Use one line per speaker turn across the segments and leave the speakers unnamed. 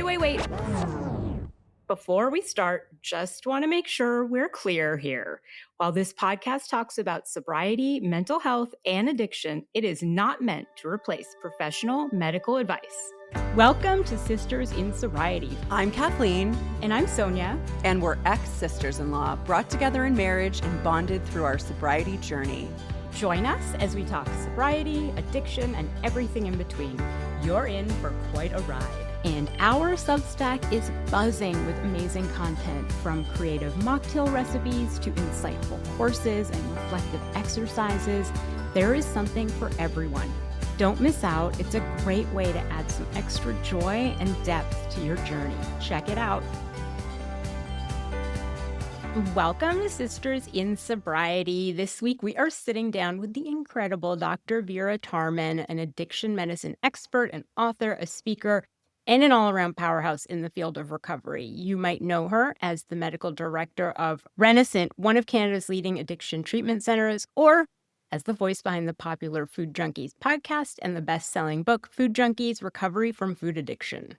Wait. Before we start, just want to make sure we're clear here. While this podcast talks about sobriety, mental health, and addiction, it is not meant to replace professional medical advice. Welcome to Sisters in Sobriety.
I'm Kathleen.
And I'm Sonia.
And we're ex-sisters-in-law, brought together in marriage and bonded through our sobriety journey.
Join us as we talk sobriety, addiction, and everything in between. You're in for quite a ride. And our Substack is buzzing with amazing content, from creative mocktail recipes to insightful courses and reflective exercises. There is something for everyone. Don't miss out. It's a great way to add some extra joy and depth to your journey. Check it out. Welcome to Sisters in Sobriety. This week we are sitting down with the incredible Dr. Vera Tarman, an addiction medicine expert, an author, a speaker, and an all-around powerhouse in the field of recovery. You might know her as the Medical Director of Renascent, one of Canada's leading addiction treatment centers, or as the voice behind the popular Food Junkies podcast and the best-selling book, Food Junkies: Recovery from Food Addiction.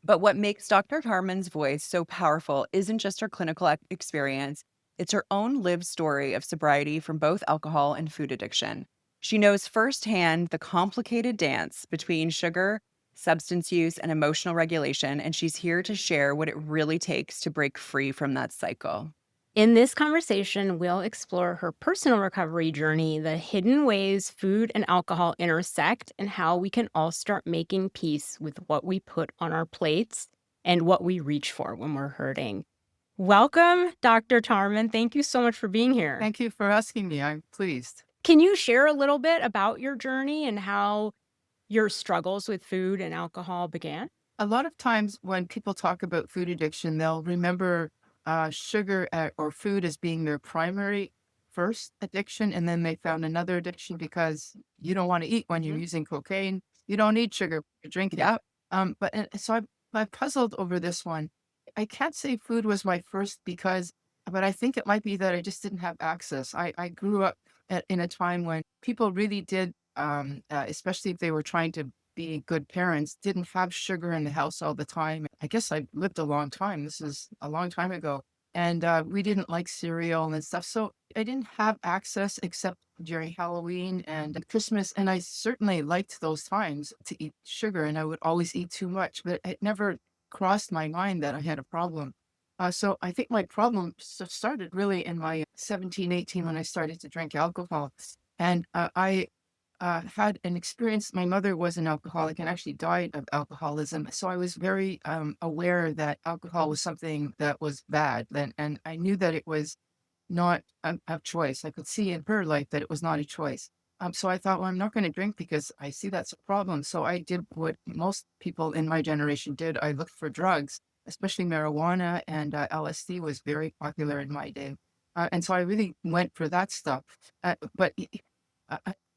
But what makes Dr. Tarman's voice so powerful isn't just her clinical experience, it's her own lived story of sobriety from both alcohol and food addiction. She knows firsthand the complicated dance between sugar, substance use, and emotional regulation, and she's here to share what it really takes to break free from that cycle.
In this conversation, we'll explore her personal recovery journey, the hidden ways food and alcohol intersect, and how we can all start making peace with what we put on our plates and what we reach for when we're hurting. Welcome, Dr. Tarman. Thank you so much for being here.
Thank you for asking me. I'm pleased.
Can you share a little bit about your journey and how your struggles with food and alcohol began?
A lot of times when people talk about food addiction, they'll remember sugar or food as being their primary first addiction, and then they found another addiction because you don't want to eat when you're using cocaine. You don't need sugar when you're drinking.
Yeah.
So I've puzzled over this one. I can't say food was my first but I think it might be that I just didn't have access. I grew up in a time when people really did, especially if they were trying to be good parents, didn't have sugar in the house all the time. I guess I lived a long time. This is a long time ago. And we didn't like cereal and stuff. So I didn't have access except during Halloween and Christmas. And I certainly liked those times to eat sugar, and I would always eat too much. But it never crossed my mind that I had a problem. So I think my problem started really in my 17, 18 when I started to drink alcohol. And I had an experience. My mother was an alcoholic and actually died of alcoholism. So I was very aware that alcohol was something that was bad. And I knew that it was not a choice. I could see in her life that it was not a choice. So I thought, well, I'm not going to drink because I see that's a problem. So I did what most people in my generation did. I looked for drugs, especially marijuana, and LSD was very popular in my day. And so I really went for that stuff. But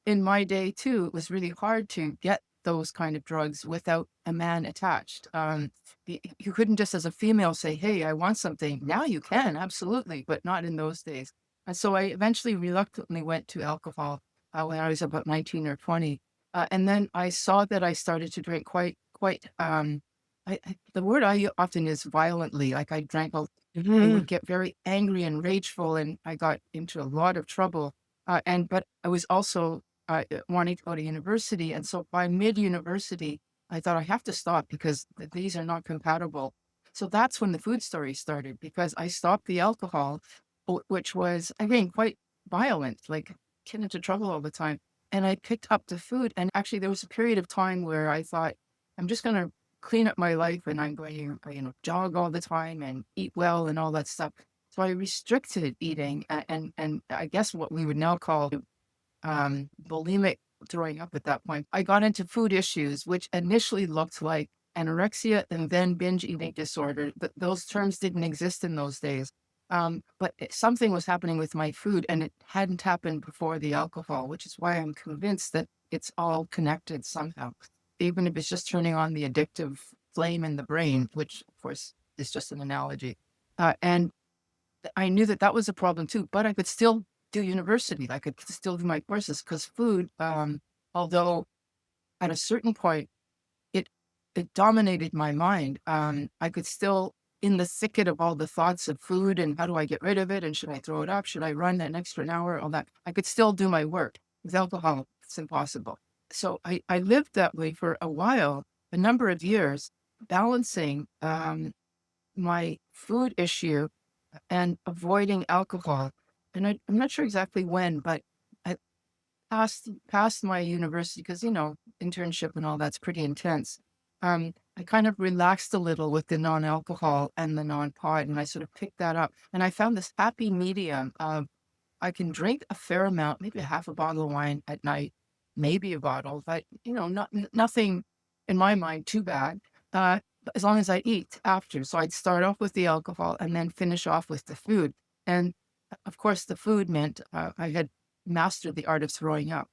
in my day, too, it was really hard to get those kind of drugs without a man attached. You couldn't just as a female say, hey, I want something. Now you can, absolutely, but not in those days. And so I eventually reluctantly went to alcohol when I was about 19 or 20. And then I saw that I started to drink quite the word I often is violently. Like I drank, I would get very angry and rageful, and I got into a lot of trouble. But I was also wanting to go to university. And so by mid-university, I thought I have to stop because these are not compatible. So that's when the food story started, because I stopped the alcohol, which was, again, quite violent, like get into trouble all the time. And I picked up the food. And actually, there was a period of time where I thought, I'm just going to clean up my life and I'm going to, jog all the time and eat well and all that stuff. So I restricted eating and I guess what we would now call bulimic throwing up at that point. I got into food issues, which initially looked like anorexia and then binge eating disorder. But those terms didn't exist in those days. But something was happening with my food, and it hadn't happened before the alcohol, which is why I'm convinced that it's all connected somehow, even if it's just turning on the addictive flame in the brain, which of course is just an analogy. And I knew that that was a problem too, but I could still do university. I could still do my courses because food, although at a certain point, it dominated my mind. I could still, in the thicket of all the thoughts of food and how do I get rid of it and should I throw it up? Should I run an extra hour? All that. I could still do my work. With alcohol, it's impossible. So I lived that way for a while, a number of years, balancing my food issue and avoiding alcohol. And I'm not sure exactly when, but I passed my university because, internship and all that's pretty intense. I kind of relaxed a little with the non-alcohol and the non-pot, and I sort of picked that up. And I found this happy medium of I can drink a fair amount, maybe a half a bottle of wine at night, maybe a bottle, but nothing in my mind too bad. As long as I eat after. So I'd start off with the alcohol and then finish off with the food. And of course, the food meant I had mastered the art of throwing up.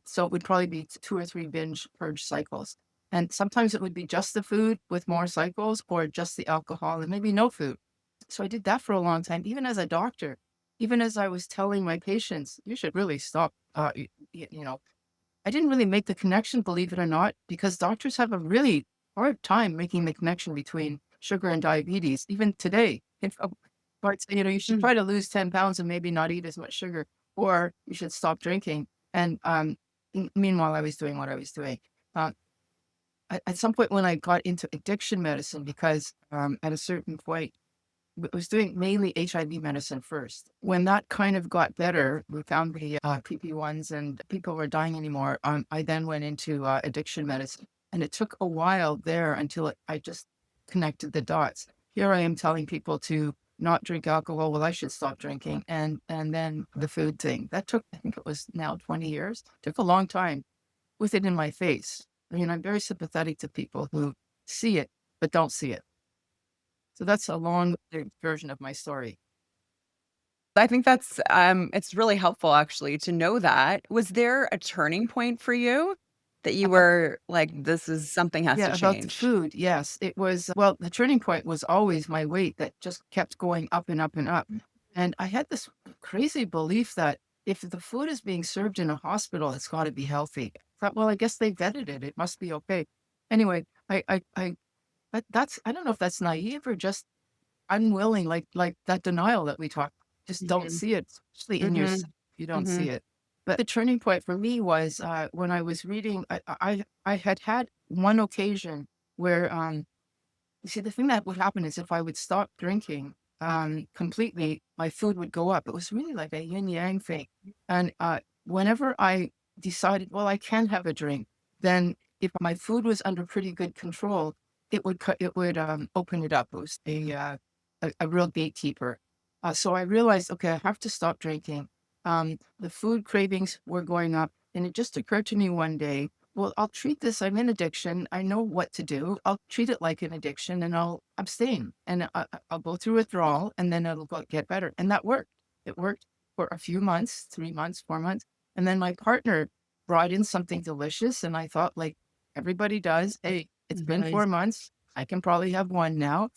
So it would probably be 2 or 3 binge purge cycles. And sometimes it would be just the food with more cycles or just the alcohol and maybe no food. So I did that for a long time, even as a doctor, even as I was telling my patients, you should really stop. I didn't really make the connection, believe it or not, because doctors have a really hard time making the connection between sugar and diabetes. Even today, if parts, you should try to lose 10 pounds and maybe not eat as much sugar, or you should stop drinking. And meanwhile, I was doing what I was doing. At some point when I got into addiction medicine, because at a certain point, I was doing mainly HIV medicine first. When that kind of got better, we found the PP1s and people were dying anymore. I then went into addiction medicine. And it took a while there until I just connected the dots. Here I am telling people to not drink alcohol. Well, I should stop drinking. And then the food thing. That took, I think it was now 20 years. Took a long time with it in my face. I mean, I'm very sympathetic to people who see it, but don't see it. So that's a long version of my story.
I think that's it's really helpful actually to know that. Was there a turning point for you that you were like, this is something has to
About the
change?
food, yes. It was, well, the turning point was always my weight that just kept going up and up and up. And I had this crazy belief that if the food is being served in a hospital, it's got to be healthy. I thought, well, I guess they vetted it. It must be okay. Anyway, but I don't know if that's naive or just unwilling, like that denial that we talk. Just don't see it, especially in yourself. You don't see it. But the turning point for me was when I was reading. I had one occasion where you see the thing that would happen is if I would stop drinking completely, my food would go up. It was really like a yin yang thing. And whenever I decided, well, I can have a drink, then if my food was under pretty good control, it would open it up. It was a real gatekeeper. So I realized, okay, I have to stop drinking. The food cravings were going up, and it just occurred to me one day, well, I'll treat this. I'm in addiction. I know what to do. I'll treat it like an addiction, and I'll abstain, and I'll go through withdrawal, and then it'll get better. And that worked. It worked for a few months, 3 months, 4 months, and then my partner brought in something delicious, and I thought, like everybody does, hey, it's been 4 months. I can probably have one now.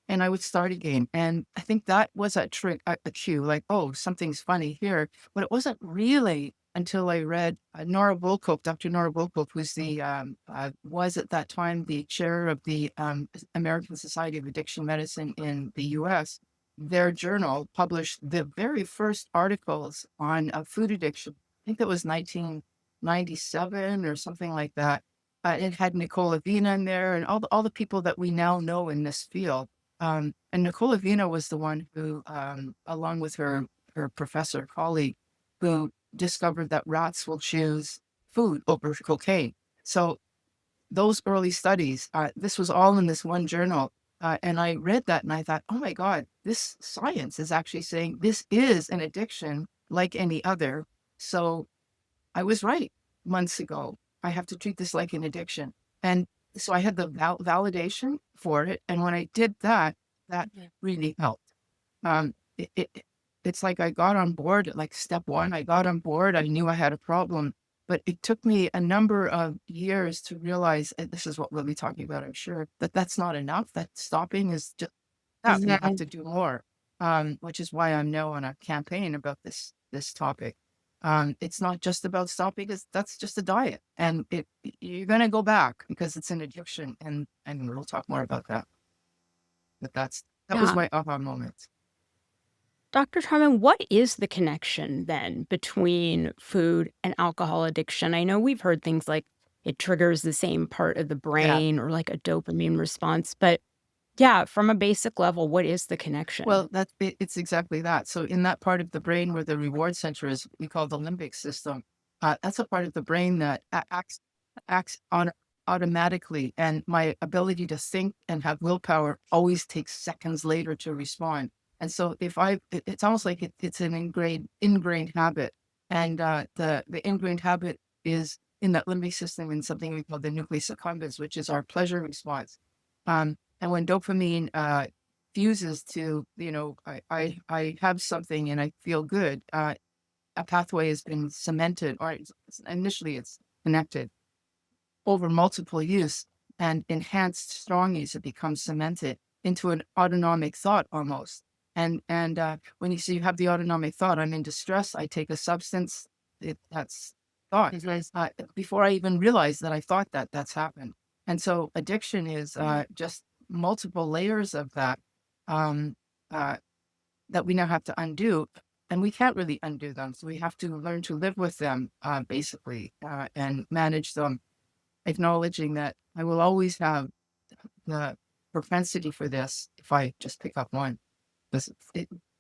And I would start again. And I think that was a trick, a cue, like, oh, something's funny here. But it wasn't really until I read Nora Volkow, Dr. Nora Volkow, who's was at that time the chair of the American Society of Addiction Medicine in the US. Their journal published the very first articles on food addiction. I think that was 1997 or something like that. It had Nicole Avena in there and all the people that we now know in this field. And Nicole Avena was the one who, along with her professor colleague, who discovered that rats will choose food over cocaine. So those early studies, this was all in this one journal. And I read that and I thought, oh my God, this science is actually saying this is an addiction like any other. So I was right months ago. I have to treat this like an addiction. And so I had the validation for it. And when I did that, that really helped. It's like I got on board at like step one. I got on board. I knew I had a problem, but it took me a number of years to realize, and this is what we'll be talking about, I'm sure, that that's not enough. That stopping is just that. You have to do more, which is why I'm now on a campaign about this topic. It's not just about stopping, because that's just a diet, and you're going to go back because it's an addiction, and we'll talk more about that. But that was
Yeah.
my aha moment.
Dr. Tarman, what is the connection then between food and alcohol addiction? I know we've heard things like it triggers the same part of the
Yeah.
brain or like a dopamine response, but yeah, from a basic level, what is the connection?
Well, it's exactly that. So in that part of the brain where the reward center is, we call the limbic system. That's a part of the brain that acts on automatically, and my ability to think and have willpower always takes seconds later to respond. And so it's almost like it's an ingrained habit, and the ingrained habit is in that limbic system in something we call the nucleus accumbens, which is our pleasure response. And when dopamine fuses to, I have something and I feel good, a pathway has been cemented, or initially it's connected over multiple use and enhanced strong use. It becomes cemented into an autonomic thought almost. And when you have the autonomic thought, I'm in distress, I take a substance, that's thought. Before I even realize that I thought that's happened. And so addiction is just multiple layers of that, um, that we now have to undo, and we can't really undo them. So we have to learn to live with them, basically, and manage them, acknowledging that I will always have the propensity for this if I just pick up one.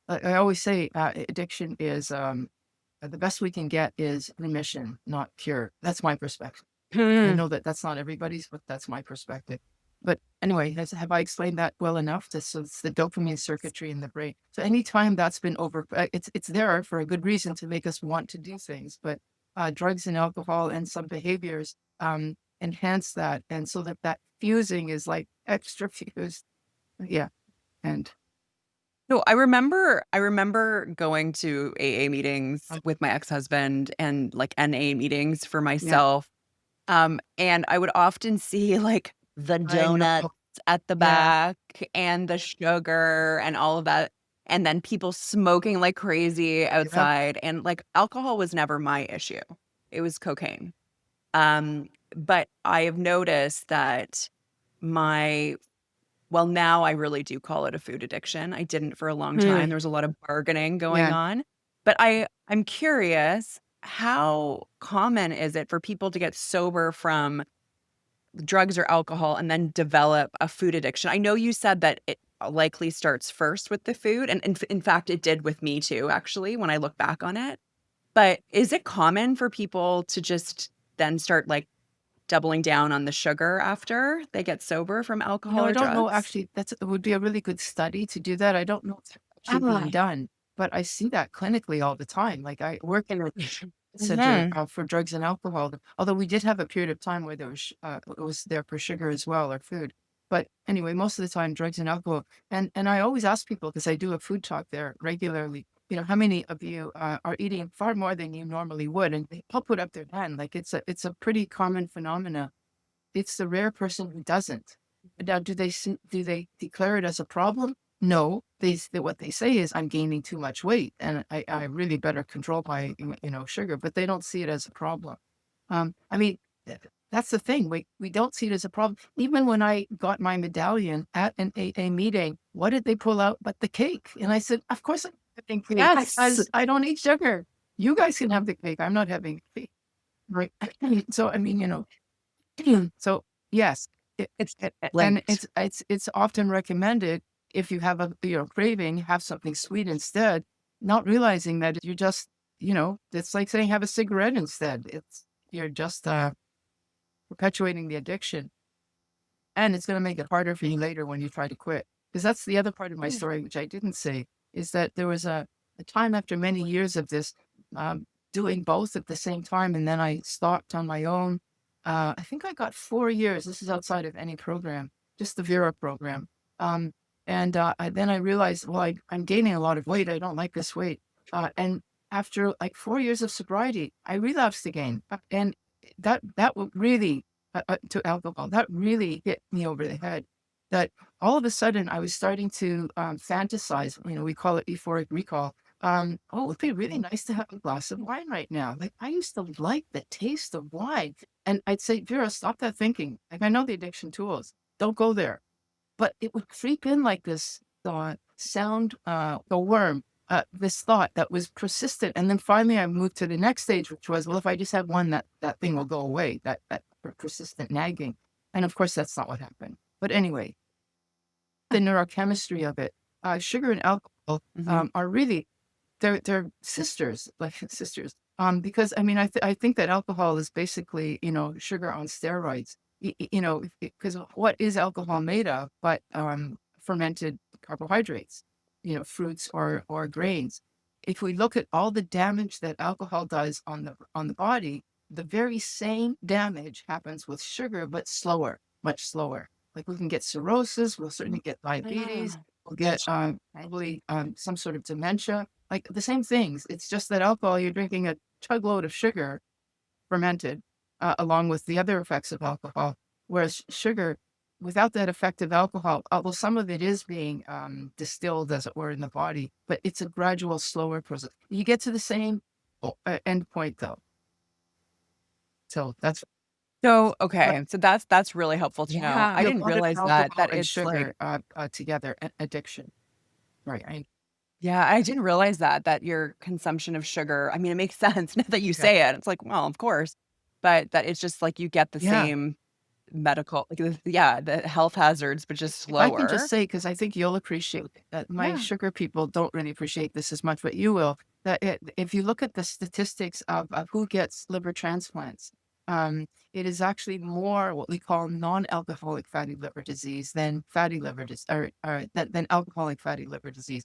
I always say addiction is the best we can get is remission, not cure. That's my perspective. I know that that's not everybody's, but that's my perspective. But anyway, have I explained that well enough? So it's the dopamine circuitry in the brain. So anytime that's been it's there for a good reason to make us want to do things. But drugs and alcohol and some behaviors enhance that, and so that fusing is like extra fused. Yeah, and
No, I remember going to AA meetings with my ex-husband and like NA meetings for myself. And I would often see like the
I know.
donuts at the
Yeah.
back and the sugar and all of that. And then people smoking like crazy outside. And like alcohol was never my issue. It was cocaine. But I have noticed that now I really do call it a food addiction. I didn't for a long time. There was a lot of bargaining going
Yeah.
on. But I'm curious, how common is it for people to get sober from drugs or alcohol and then develop a food addiction? I know you said that it likely starts first with the food, and in fact, it did with me too, actually, when I look back on it. But is it common for people to just then start like doubling down on the sugar after they get sober from alcohol
I
or
don't know.
drugs?
Actually, it would be a really good study to do that. I don't know if it's actually being done, but I see that clinically all the time. Like I work in a center for drugs and alcohol. Although we did have a period of time where it was there for sugar as well, or food. But anyway, most of the time, drugs and alcohol. And I always ask people, because I do a food talk there regularly, how many of you are eating far more than you normally would? And they all put up their hand. Like it's a pretty common phenomena. It's the rare person who doesn't. Now, do they declare it as a problem? No. What they say is, I'm gaining too much weight, and I really better control my sugar. But they don't see it as a problem. I mean, that's the thing. We don't see it as a problem. Even when I got my medallion at an AA meeting, what did they pull out but the cake? And I said, of course I'm having cake, because I don't eat sugar. You guys can have the cake. I'm not having cake. Right. So I mean, so yes,
It's
and
linked.
it's often recommended, if you have a craving, have something sweet instead, not realizing that you're just it's like saying have a cigarette instead. You're just perpetuating the addiction, and it's going to make it harder for you later when you try to quit. Because that's the other part of my story, which I didn't say, is that there was a time after many years of this, doing both at the same time, and then I stopped on my own. I think I got 4 years. This is outside of any program, just the Vera program. And then I realized, well, I'm gaining a lot of weight. I don't like this weight. And after like 4 years of sobriety, I relapsed again. And that really, to alcohol, that really hit me over the head. That all of a sudden I was starting to fantasize, we call it euphoric recall, oh, it'd be really nice to have a glass of wine right now. Like, I used to like the taste of wine. And I'd say, Vera, stop that thinking. Like, I know the addiction tools. Don't go there. But it would creep in like this thought, a worm, this thought that was persistent. And then finally I moved to the next stage, which was, well, if I just have one, that thing will go away, that persistent nagging. And of course, that's not what happened. But anyway, the neurochemistry of it, sugar and alcohol are really, they're sisters, like sisters. Because I mean, I think that alcohol is basically, sugar on steroids. Because what is alcohol made of but fermented carbohydrates, fruits or grains. If we look at all the damage that alcohol does on the body, the very same damage happens with sugar, but slower, much slower. Like we can get cirrhosis, we'll certainly get diabetes, we'll get probably some sort of dementia, like the same things. It's just that alcohol, you're drinking a chug load of sugar, fermented, along with the other effects of alcohol. Whereas sugar, without that effect of alcohol, although some of it is being distilled, as it were, in the body, but it's a gradual, slower process. You get to the same end point, though. So that's
okay. So that's really helpful to know.
Yeah.
I didn't realize that
and
it's
sugar together, addiction. Right.
Yeah, I didn't realize that your consumption of sugar, I mean, it makes sense now that you say it. It's like, well, of course, but that it's just like you get the same medical, the health hazards, but just slower.
I can just say, because I think you'll appreciate that my sugar people don't really appreciate this as much, but you will, that if you look at the statistics of who gets liver transplants, it is actually more what we call non-alcoholic fatty liver disease than fatty liver than alcoholic fatty liver disease.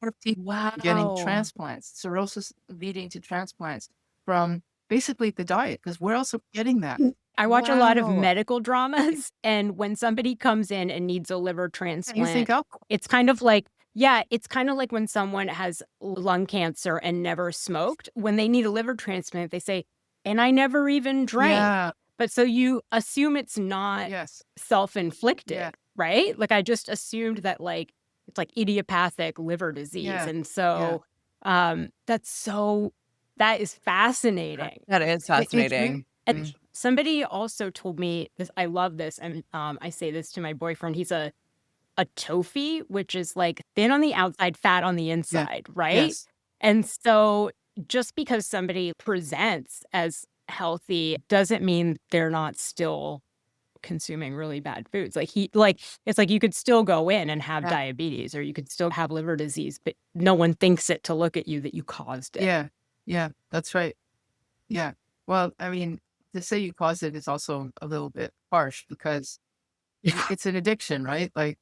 Or people getting transplants, cirrhosis leading to transplants from basically the diet, because where else are we getting that?
I watch a lot of medical dramas, and when somebody comes in and needs a liver transplant,
You think alcohol?
it's kind of like, it's kind of like when someone has lung cancer and never smoked. When they need a liver transplant, they say, and I never even drank.
Yeah.
But so you assume it's not self-inflicted, right? Like I just assumed that like it's like idiopathic liver disease. And so that is fascinating.
That is fascinating.
And somebody also told me this, I love this, and I say this to my boyfriend. He's a TOFI, which is like thin on the outside, fat on the inside, right?
Yes.
And so just because somebody presents as healthy doesn't mean they're not still consuming really bad foods. It's like you could still go in and have diabetes, or you could still have liver disease, but no one thinks it to look at you that you caused it.
Yeah, that's right. Yeah. Well, I mean, to say you caused it is also a little bit harsh, because it's an addiction, right? Like,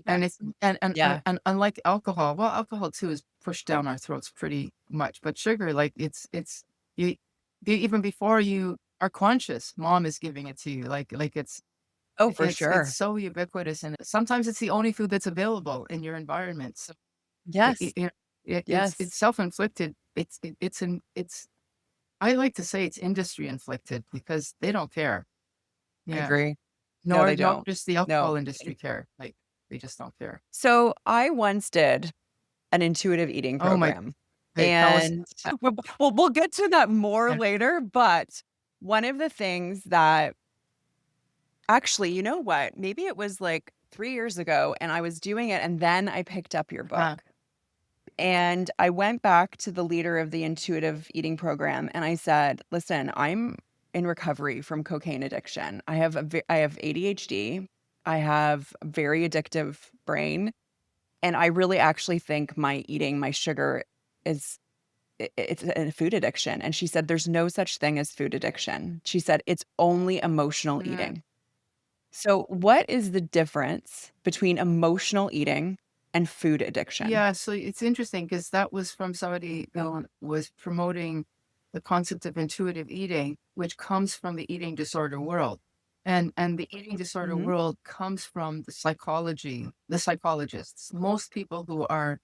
and it's and unlike alcohol, well, alcohol too is pushed down our throats pretty much, but sugar, like it's you even before you are conscious, mom is giving it to you, like it's
for sure.
It's so ubiquitous, and sometimes it's the only food that's available in your environment. So it's self-inflicted. It's I like to say it's industry inflicted, because they don't care.
I agree.
No,
they don't.
Just the alcohol industry care. Like they just don't care.
So I once did an intuitive eating program. And we'll get to that more later. But one of the things that actually, you know what? Maybe it was like 3 years ago, and I was doing it, and then I picked up your book. And I went back to the leader of the intuitive eating program, and I said, listen, I'm in recovery from cocaine addiction. I have ADHD. I have a very addictive brain. And I really actually think my sugar it's a food addiction. And she said, there's no such thing as food addiction. She said, it's only emotional eating. So what is the difference between emotional eating and food addiction?
Yeah, so it's interesting, because that was from somebody who was promoting the concept of intuitive eating, which comes from the eating disorder world. And the eating disorder world comes from the psychologists. Most people who are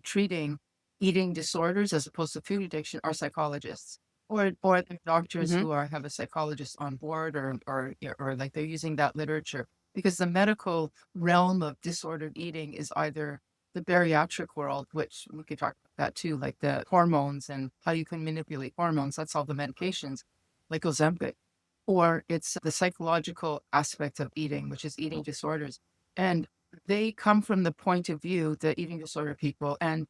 treating eating disorders as opposed to food addiction are psychologists, or the doctors who have a psychologist on board, or like they're using that literature, because the medical realm of disordered eating is either the bariatric world, which we could talk about that too, like the hormones and how you can manipulate hormones. That's all the medications, like Ozempic. Or it's the psychological aspect of eating, which is eating disorders. And they come from the point of view, the eating disorder people, and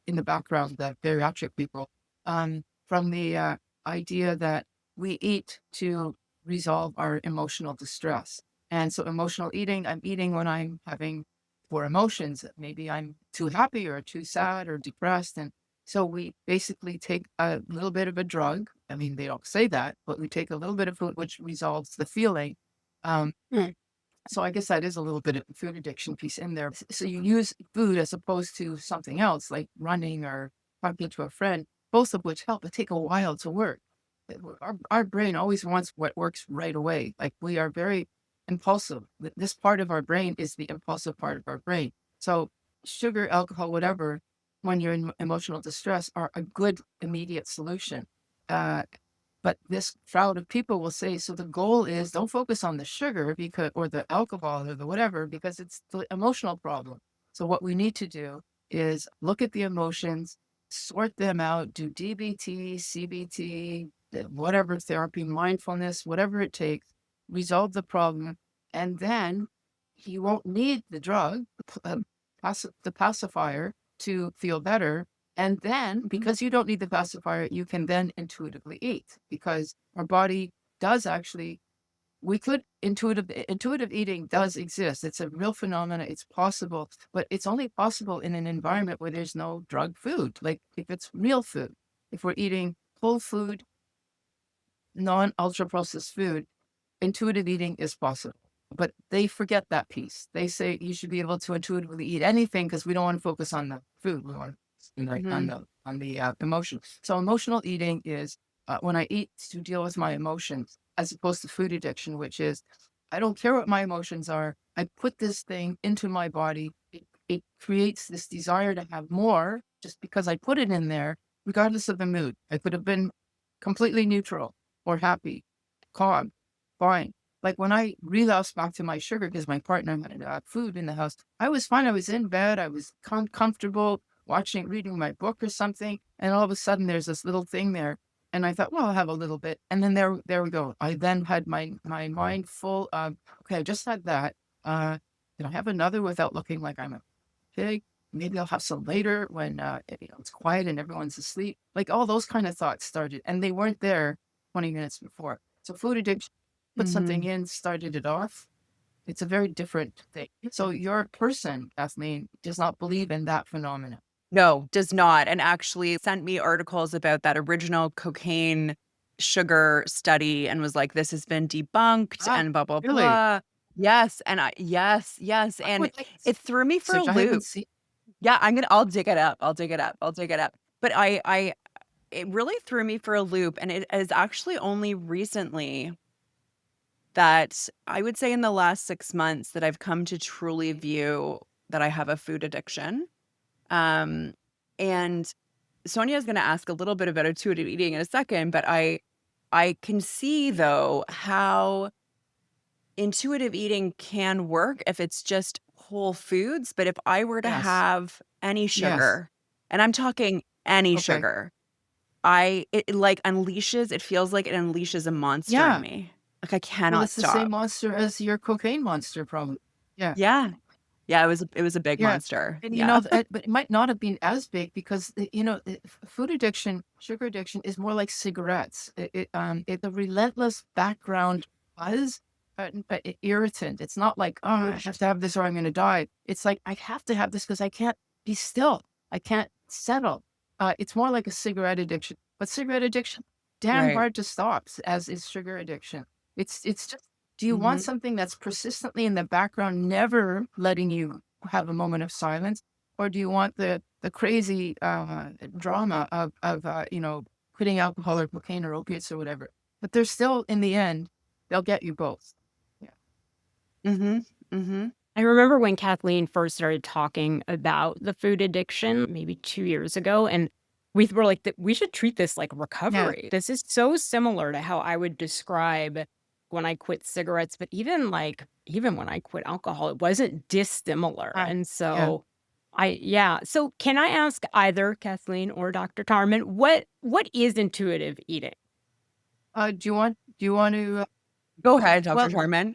in the background, the bariatric people, from the idea that we eat to resolve our emotional distress. And so emotional eating, I'm eating when I'm having poor emotions. Maybe I'm too happy or too sad or depressed. And so we basically take a little bit of a drug. I mean, they don't say that, but we take a little bit of food, which resolves the feeling. Um, so I guess that is a little bit of the food addiction piece in there. So you use food as opposed to something else like running or talking to a friend, both of which help, but take a while to work. Our brain always wants what works right away. Like we are very impulsive. This part of our brain is the impulsive part of our brain. So sugar, alcohol, whatever, when you're in emotional distress are a good immediate solution. But this crowd of people will say, so the goal is don't focus on the sugar because, or the alcohol or the whatever, because it's the emotional problem. So what we need to do is look at the emotions, sort them out, do DBT, CBT, whatever therapy, mindfulness, whatever it takes, resolve the problem. And then you won't need the drug, the pacifier to feel better. And then, because you don't need the pacifier, you can then intuitively eat because our body does actually, intuitive eating does exist. It's a real phenomena. It's possible, but it's only possible in an environment where there's no drug food. Like if it's real food, if we're eating whole food, non-ultra processed food, intuitive eating is possible. But they forget that piece. They say you should be able to intuitively eat anything because we don't want to focus on the food. We want to on the emotion. So emotional eating is when I eat to deal with my emotions, as opposed to food addiction, which is I don't care what my emotions are. I put this thing into my body. It creates this desire to have more just because I put it in there, regardless of the mood. I could have been completely neutral or happy, calm, fine. Like when I relapsed back to my sugar because my partner had food in the house, I was fine. I was in bed. I was comfortable reading my book or something. And all of a sudden there's this little thing there. And I thought, well, I'll have a little bit. And then there we go. I then had my mind full of, okay, I just had that. Did I have another without looking like I'm a pig? Maybe I'll have some later when it's quiet and everyone's asleep. Like all those kind of thoughts started, and they weren't there 20 minutes before. So food addiction, put something in, started it off. It's a very different thing. So your person, Kathleen, does not believe in that phenomenon.
No, does not. And actually sent me articles about that original cocaine sugar study and was like, this has been debunked and blah, blah,
really?
blah. Yes. And yes. And it threw me for a loop. Yeah, I'll dig it up. But it really threw me for a loop. And it is actually only recently that I would say in the last 6 months that I've come to truly view that I have a food addiction. And Sonia is going to ask a little bit about intuitive eating in a second, but I can see though how intuitive eating can work if it's just whole foods. But if I were to have any sugar, and I'm talking any sugar, it feels like it unleashes a monster in me. Like I cannot
stop. It's the same monster as your cocaine monster, probably.
Yeah. It was a big monster.
And but it might not have been as big because food addiction, sugar addiction is more like cigarettes. It's a relentless background buzz, but irritant. It's not like, oh, I have to have this or I'm going to die. It's like I have to have this because I can't be still. I can't settle. It's more like a cigarette addiction. But cigarette addiction, damn hard to stop, as is sugar addiction. It's just. Do you want something that's persistently in the background, never letting you have a moment of silence? Or do you want the crazy drama of quitting alcohol or cocaine or opiates or whatever? But they're still, in the end, they'll get you both.
I remember when Kathleen first started talking about the food addiction, maybe 2 years ago, and we were like, we should treat this like recovery. Yeah. This is so similar to how I would describe when I quit cigarettes, but even when I quit alcohol, it wasn't dissimilar. And so So can I ask either Kathleen or Dr. Tarman, what is intuitive eating?
Do you want to?
Go ahead, Dr.
Well,
Tarman.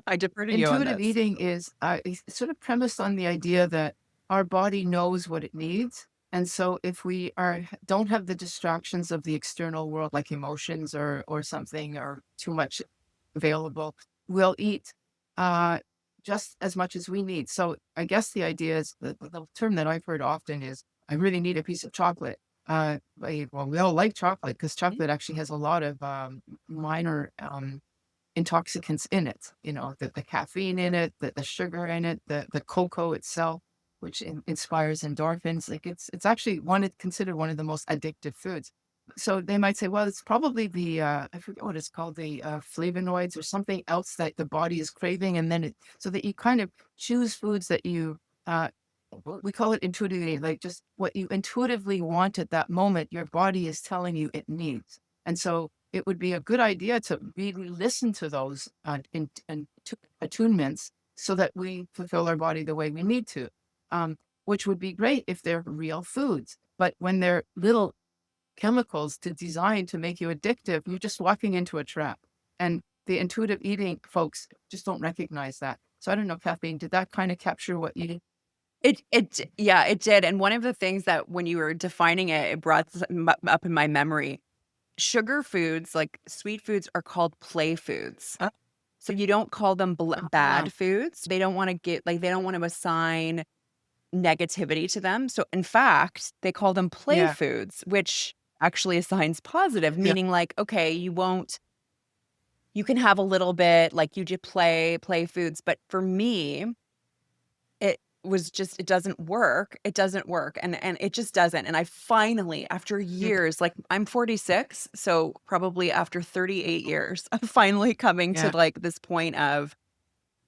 I defer to you on
intuitive
this.
eating is it's sort of premised on the idea that our body knows what it needs. And so if we don't have the distractions of the external world, like emotions or something, or too much available, we'll eat just as much as we need. So I guess the idea is, the term that I've heard often is, I really need a piece of chocolate. Well, we all like chocolate because chocolate actually has a lot of minor intoxicants in it, the caffeine in it, the sugar in it, the cocoa itself, which inspires endorphins. Like it's actually considered one of the most addictive foods. So they might say, well, it's probably the I forget what it's called, the flavonoids or something else that the body is craving, and then so that you kind of choose foods that you we call it intuitively, like just what you intuitively want at that moment, your body is telling you it needs. And so it would be a good idea to really listen to those attunements so that we fulfill our body the way we need to, which would be great if they're real foods. But when they're little chemicals designed to make you addictive, you're just walking into a trap. And the intuitive eating folks just don't recognize that. So I don't know, Kathleen, did that kind of capture what you?
Yeah, it did. And one of the things that when you were defining it, it brought up in my memory. Sugar foods, like sweet foods, are called play foods. So you don't call them bad foods. They don't want to assign negativity to them. So in fact, they call them play foods, which actually assigns positive, meaning like, okay, you can have a little bit, like you just play foods. But for me, it doesn't work. It doesn't work. And it just doesn't. And I finally, after years, like I'm 46, so probably after 38 years, I'm finally coming to like this point of,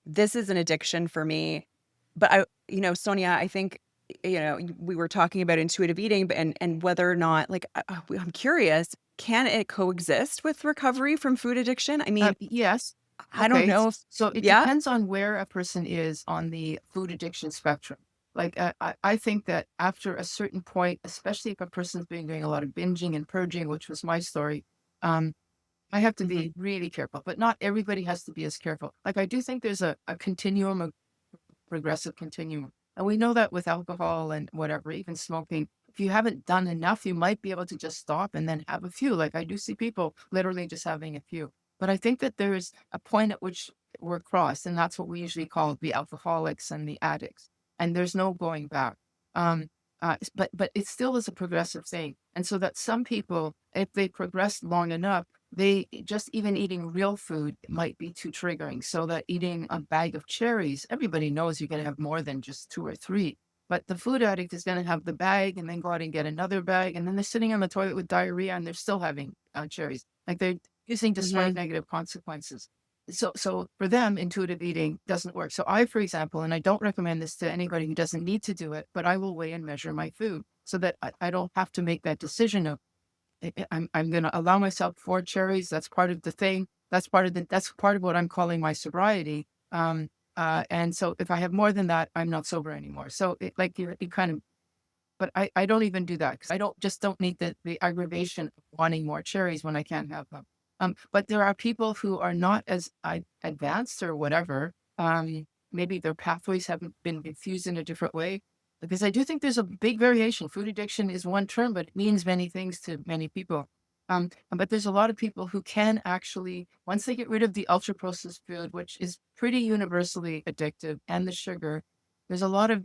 this is an addiction for me. But Sonia, I think, we were talking about intuitive eating and whether or not, like, I'm curious, can it coexist with recovery from food addiction? I mean,
yes.
I don't know if,
So it depends on where a person is on the food addiction spectrum. Like I think that after a certain point, especially if a person's been doing a lot of binging and purging, which was my story, I have to be really careful. But not everybody has to be as careful. Like I do think there's a continuum, a progressive continuum. And we know that with alcohol and whatever, even smoking, if you haven't done enough, you might be able to just stop and then have a few. Like I do see people literally just having a few. But I think that there is a point at which we're crossed, and that's what we usually call the alcoholics and the addicts. And there's no going back. But it still is a progressive thing. And so that some people, if they progress long enough, they just even eating real food might be too triggering. So that eating a bag of cherries, everybody knows you're going to have more than just 2 or 3. But the food addict is going to have the bag and then go out and get another bag. And then they're sitting on the toilet with diarrhea and they're still having cherries. Like they're using despite negative consequences. So for them, intuitive eating doesn't work. So I, for example, and I don't recommend this to anybody who doesn't need to do it, but I will weigh and measure my food so that I don't have to make that decision of, I'm going to allow myself 4 cherries. That's part of the thing. That's part of what I'm calling my sobriety. And so if I have more than that, I'm not sober anymore. So but I don't even do that because I don't need the aggravation of wanting more cherries when I can't have them. But there are people who are not as advanced or whatever. Maybe their pathways haven't been infused in a different way. Because I do think there's a big variation. Food addiction is one term, but it means many things to many people. But there's a lot of people who can actually, once they get rid of the ultra processed food, which is pretty universally addictive, and the sugar, there's a lot of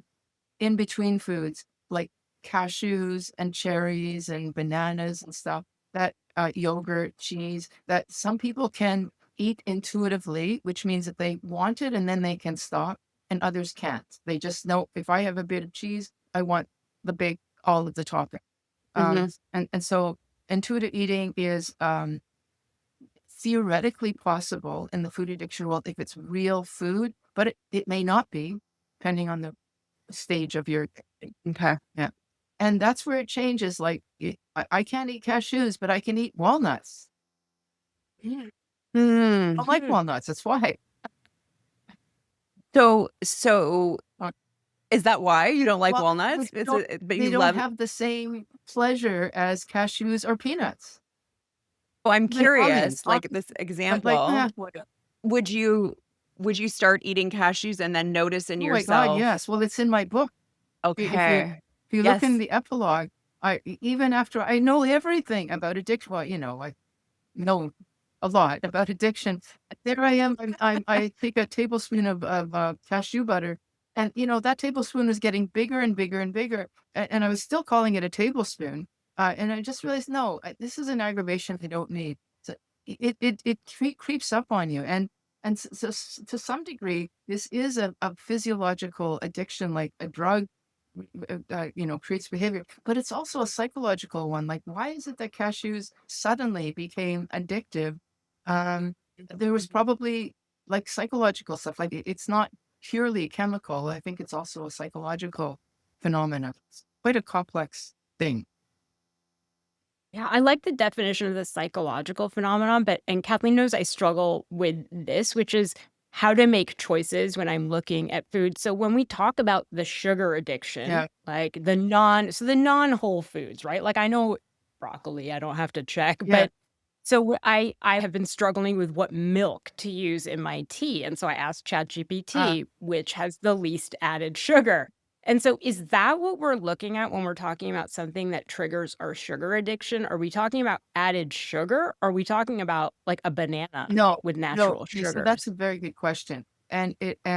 in between foods like cashews and cherries and bananas and stuff, that yogurt, cheese, that some people can eat intuitively, which means that they want it and then they can stop, and others can't. They just know, if I have a bit of cheese, I want all of the topping. And so intuitive eating is theoretically possible in the food addiction world if it's real food, but it may not be, depending on the stage of your.
Okay.
Yeah. And that's where it changes. Like I can't eat cashews, but I can eat walnuts. I like walnuts. That's why.
So Is that why you don't like
Well,
walnuts? But
they
you
don't
love.
have the same pleasure as cashews or peanuts.
Oh, I'm
Even almonds,
curious, like this
but like,
example, would you would you start eating cashews and then notice in
oh my God,
yourself,
yes. Well, it's in my book. If you
okay,
look in
yes,
the epilogue, even after I know everything about addiction, well, I know a lot about addiction. There I am. I take a tablespoon of cashew butter, and that tablespoon was getting bigger and bigger and bigger, and I was still calling it a tablespoon. And I just realized, no, this is an aggravation I don't need. So it creeps up on you, and to some degree, this is a physiological addiction, like a drug creates behavior, but it's also a psychological one. Like, why is it that cashews suddenly became addictive? There was probably like psychological stuff. Like, it's not purely chemical. I think it's also a psychological phenomenon. It's quite a complex thing.
Yeah, I like the definition of the psychological phenomenon, and Kathleen knows I struggle with this, which is how to make choices when I'm looking at food. So when we talk about the sugar addiction,
Yeah.
like the non-whole foods, right? Like I know broccoli, I don't have to check,
Yeah.
but so I have been struggling with what milk to use in my tea. And so I asked
Uh,
ChatGPT, which has the least added sugar. And so is that what we're looking at when we're talking about something that triggers our sugar addiction? Are we talking about added sugar? Or are we talking about like a banana
no,
with
no.
natural
So that's
sugars?
a very good question. So I'm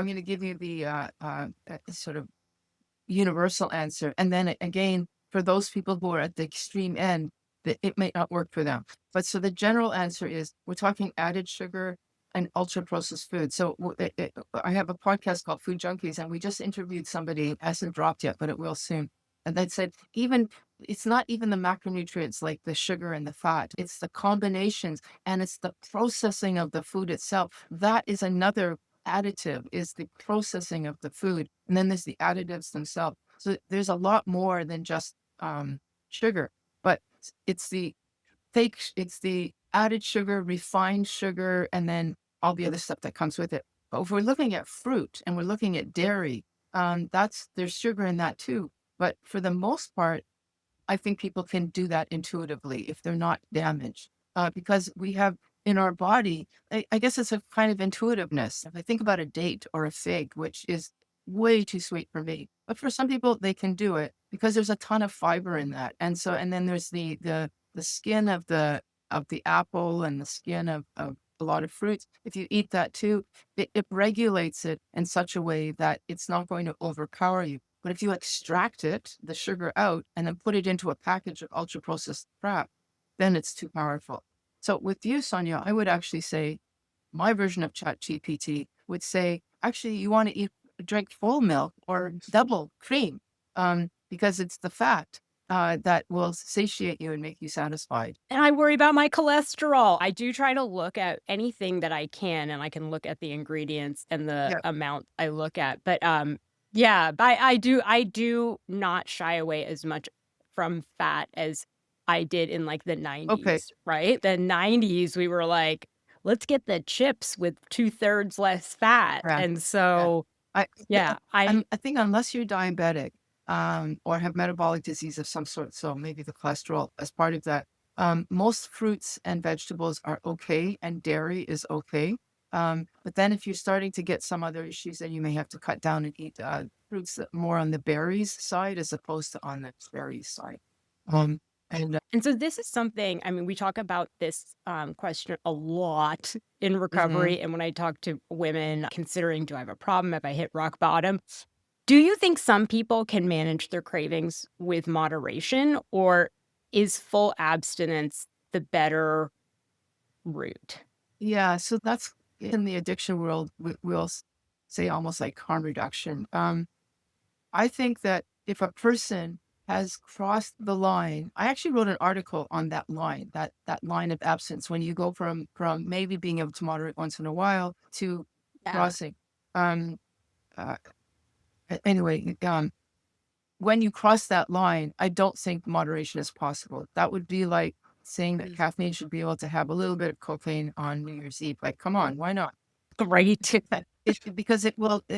going to give you the sort of universal answer. And then again, for those people who are at the extreme end, that it may not work for them. But so the general answer is we're talking added sugar and ultra processed food. So I have a podcast called Food Junkies, and we just interviewed somebody, it hasn't dropped yet, but it will soon. And they said, even it's not even the macronutrients like the sugar and the fat, it's the combinations and it's the processing of the food itself. That is another additive, is the processing of the food. And then there's the additives themselves. So there's a lot more than just sugar, but it's the it's the added sugar, refined sugar, and then all the other stuff that comes with it. But if we're looking at fruit and we're looking at dairy, there's sugar in that too. But for the most part, I think people can do that intuitively if they're not damaged, because we have in our body, I guess it's a kind of intuitiveness. If I think about a date or a fig, which is way too sweet for me, but for some people they can do it because there's a ton of fiber in that. And then there's the skin of the apple and the skin of a lot of fruits. If you eat that too, it regulates it in such a way that it's not going to overpower you. But if you extract it, the sugar out, and then put it into a package of ultra processed crap, then it's too powerful. So with you, Sonia, I would actually say my version of Chat GPT would say, actually, you want to drink full milk or double cream, because it's the fat that will satiate you and make you satisfied.
And I worry about my cholesterol. I do try to look at anything that I can, and I can look at the ingredients and the
Yeah.
amount I look at. But yeah, but I do not shy away as much from fat as I did in like the
Okay.
90s, right? The 90s, we were like, let's get the chips with 2/3 less fat.
Yeah.
And
Yeah.
so,
I
yeah, I
I think unless you're diabetic, or have metabolic disease of some sort, so maybe the cholesterol as part of that, most fruits and vegetables are okay, and dairy is okay. But then if you're starting to get some other issues, then you may have to cut down and eat fruits that more on the berries side as opposed to on the berries side. Um, and
And so this is something, I mean, we talk about this question a lot in
mhm.
recovery. And when I talk to women considering, do I have a problem? Have I hit rock bottom? Do you think some people can manage their cravings with moderation, or is full abstinence the better route?
Yeah, so that's in the addiction world, we'll say almost like harm reduction. I think that if a person has crossed the line, I actually wrote an article on that line, that line of absence, when you go from maybe being able to moderate once in a while to
Yeah.
crossing. Um, uh, anyway, when you cross that line, I don't think moderation is possible. That would be like saying that caffeine should be able to have a little bit of cocaine on New Year's Eve. Like, come on, why not?
Great.
Because it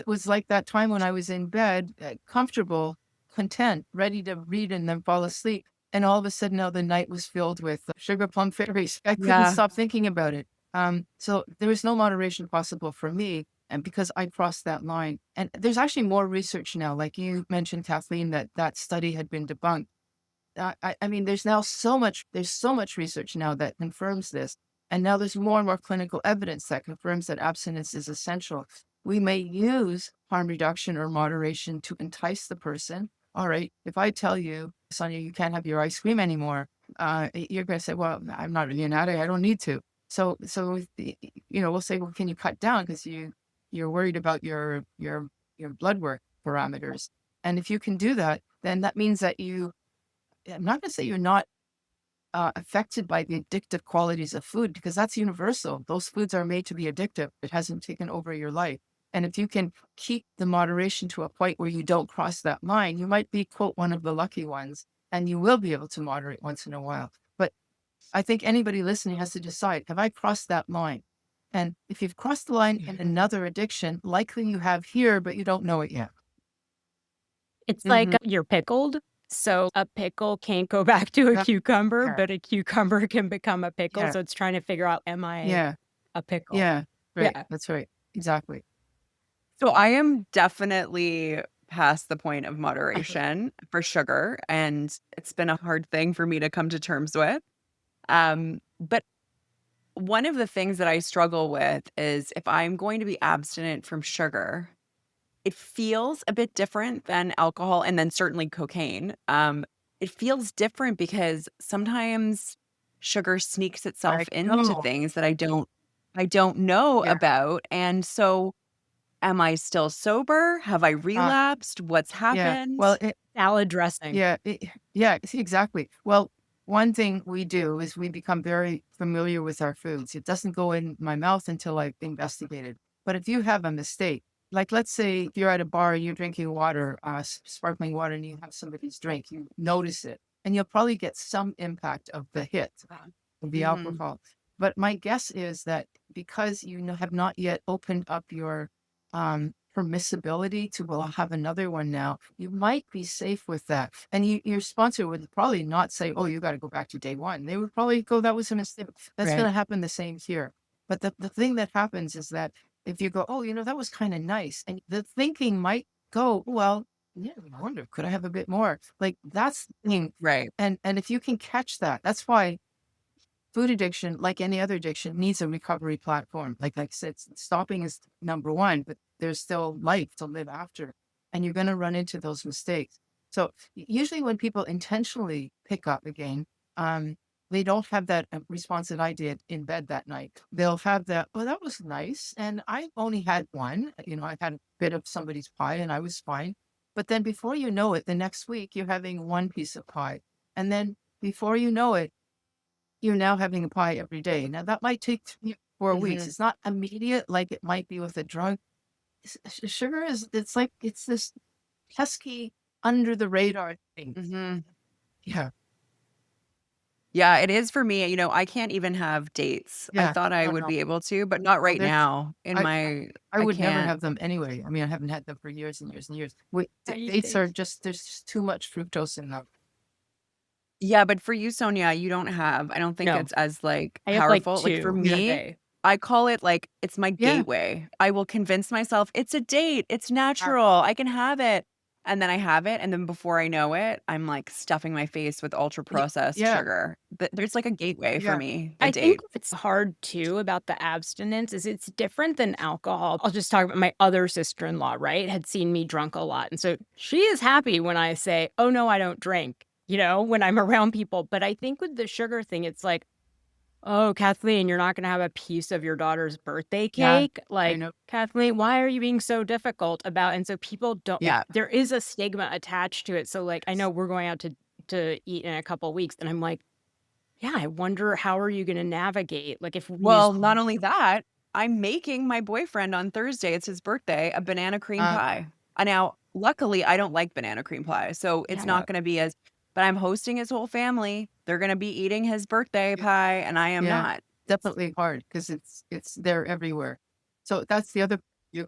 was like that time when I was in bed, comfortable, content, ready to read and then fall asleep. And all of a sudden now the night was filled with sugar plum fairies. I couldn't
Yeah.
stop thinking about it. So there was no moderation possible for me. And because I crossed that line, and there's actually more research now, like you mentioned, Kathleen, that study had been debunked. I mean, there's so much research now that confirms this. And now there's more and more clinical evidence that confirms that abstinence is essential. We may use harm reduction or moderation to entice the person. All right, if I tell you, Sonia, you can't have your ice cream anymore, you're going to say, well, I'm not really an addict. I don't need to. So we'll say, well, can you cut down because you're worried about your blood work parameters. And if you can do that, then that means that I'm not going to say you're not affected by the addictive qualities of food, because that's universal. Those foods are made to be addictive. It hasn't taken over your life. And if you can keep the moderation to a point where you don't cross that line, you might be, quote, one of the lucky ones, and you will be able to moderate once in a while. But I think anybody listening has to decide, have I crossed that line? And if you've crossed the line in another addiction, likely you have here, but you don't know it yet.
It's like you're pickled. So a pickle can't go back to a cucumber, but a cucumber can become a pickle.
Yeah.
So it's trying to figure out, am I a pickle?
Yeah, right.
Yeah.
That's right. Exactly.
So I am definitely past the point of moderation for sugar, and it's been a hard thing for me to come to terms with. But one of the things that I struggle with is if I'm going to be abstinent from sugar, it feels a bit different than alcohol and then certainly cocaine. It feels different because sometimes sugar sneaks itself into things that I don't know about. And so am I still sober? Have I relapsed? What's happened?
Yeah. Well,
salad dressing.
Yeah, exactly. Well, one thing we do is we become very familiar with our foods. It doesn't go in my mouth until I've investigated. But if you have a mistake, like let's say you're at a bar and you're drinking water, sparkling water, and you have somebody's drink, you notice it, and you'll probably get some impact of the hit of the alcohol. But my guess is that because you have not yet opened up your permissibility to, well, I'll have another one now, you might be safe with that. And your sponsor would probably not say, oh, you got to go back to day one. They would probably go, that was a mistake. That's going to happen the same here. But the thing that happens is that if you go, oh, that was kind of nice. And the thinking might go, well, yeah, I wonder, could I have a bit more? Like that's the thing.
Right.
And if you can catch that, that's why food addiction, like any other addiction, needs a recovery platform. Like I said, stopping is number one, but there's still life to live after. And you're going to run into those mistakes. So usually when people intentionally pick up again, they don't have that response that I did in bed that night. They'll have that, oh, that was nice. And I only had one. I've had a bit of somebody's pie and I was fine. But then before you know it, the next week, you're having one piece of pie. And then before you know it, you're now having a pie every day. Now that might take 3 or 4 weeks. It's not immediate like it might be with a drug. Sugar it's this pesky under the radar thing. Yeah.
Yeah, it is for me. I can't even have dates. I
Yeah.
thought I would be able to, but not right now.
I would never
can't.
have them anyway. I mean, I haven't had them for years and years and years. Dates
dates?
are there's just too much fructose in them.
Yeah, but for you, Sonia, you don't have. I don't think
No.
it's as
I have
powerful.
like
For
2
me,
today.
I call it it's my
Yeah.
gateway. I will convince myself it's a date. It's natural. I can have it. And then I have it. And then before I know it, I'm stuffing my face with ultra processed sugar. There's a gateway for me.
I think what's hard too about the abstinence is it's different than alcohol. I'll just talk about my other sister-in-law, right? Had seen me drunk a lot. And so she is happy when I say, oh no, I don't drink, when I'm around people. But I think with the sugar thing, it's like, oh, Kathleen, you're not going to have a piece of your daughter's birthday cake. Kathleen, why are you being so difficult about? And so people don't, there is a stigma attached to it. So I know we're going out to eat in a couple of weeks and I'm like, yeah, I wonder how are you going to navigate?
Well, not only that, I'm making my boyfriend on Thursday, it's his birthday, a banana cream pie. Now, luckily, I don't like banana cream pie. So it's not going to be but I'm hosting his whole family. They're going to be eating his birthday pie, and I am not.
Definitely hard because it's they're everywhere. So that's the other.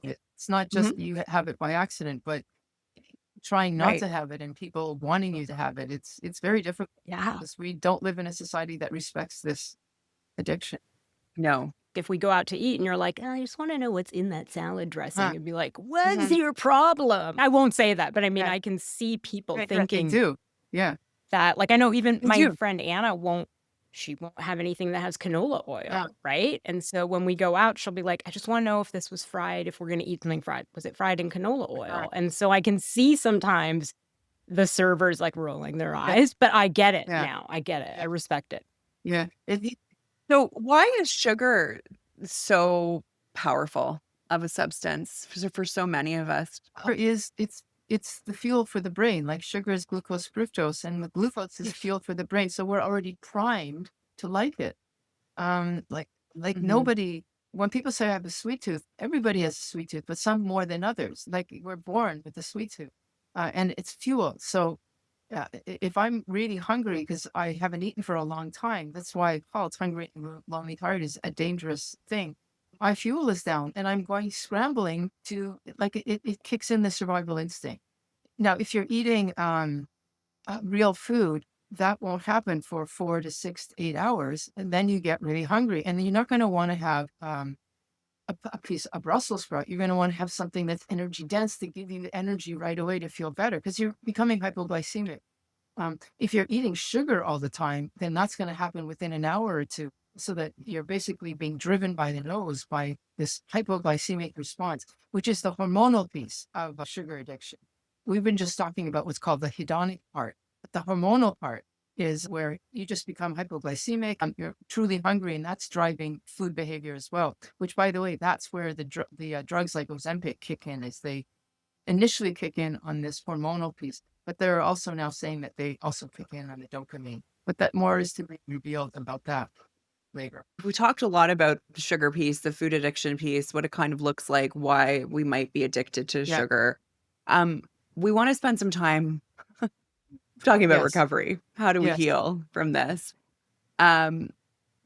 It's not
Mhm.
just you have it by accident, but trying not
Right.
to have it and people wanting you to have it. It's very difficult
Yeah.
because we don't live in a society that respects this addiction.
No.
If we go out to eat and you're like, "Oh, I just wanna know what's in that salad dressing,"
Huh.
and be like, "What's
Mhm.
your problem?" I won't say that, but I mean,
Yeah.
I can see people
Right, right. They
thinking
do. Yeah.
that like, I know even
They
my
do.
friend Anna she won't have anything that has canola
Yeah.
oil, right? And so when we go out, she'll be like, "I just wanna know if this was fried, if we're gonna eat something fried. Was it fried in canola oil?"
Right.
And so I can see sometimes the servers, like, rolling their
Yeah.
eyes, but I get it
Yeah.
now. I get it.
Yeah.
I respect it.
Yeah.
So why is sugar so powerful of a substance for so many of us?
It's the fuel for the brain. Like sugar is glucose, fructose, and the glucose is fuel for the brain. So we're already primed to like it. Like
Mhm.
nobody. When people say I have a sweet tooth, everybody has a sweet tooth, but some more than others. Like we're born with a sweet tooth, and it's fuel. So if I'm really hungry because I haven't eaten for a long time, that's why I call it hungry and lonely tired is a dangerous thing. My fuel is down and I'm going scrambling to like it kicks in the survival instinct. Now, if you're eating real food, that won't happen for 4 to 6 to 8 hours, and then you get really hungry, and you're not going to want to have a piece of Brussels sprout. You're going to want to have something that's energy dense to give you the energy right away to feel better because you're becoming hypoglycemic. If you're eating sugar all the time, then that's going to happen within an hour or two. So that you're basically being driven by the nose by this hypoglycemic response, which is the hormonal piece of sugar addiction. We've been just talking about what's called the hedonic part, but the hormonal part is where you just become hypoglycemic. You're truly hungry, and that's driving food behavior as well. Which, by the way, that's where the drugs like Ozempic kick in, is they initially kick in on this hormonal piece, but they're also now saying that they also kick in on the dopamine. But that more is to be revealed about that later.
We talked a lot about the sugar piece, the food addiction piece, what it kind of looks like, why we might be addicted to
Yeah.
sugar. Um, we want to spend some time talking about
Yes.
recovery. How do we
Yes.
heal from this? Um,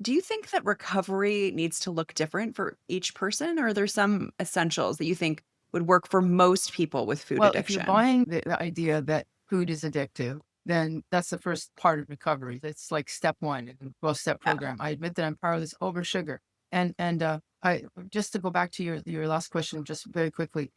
do you think that recovery needs to look different for each person, or are there some essentials that you think would work for most people with food
Well, if you're
addiction?
buying the idea that food is addictive, then that's the first part of recovery. That's like step one in the 12-step
Yeah.
program. I admit that I'm powerless over sugar. And I just to go back to your last question just very quickly.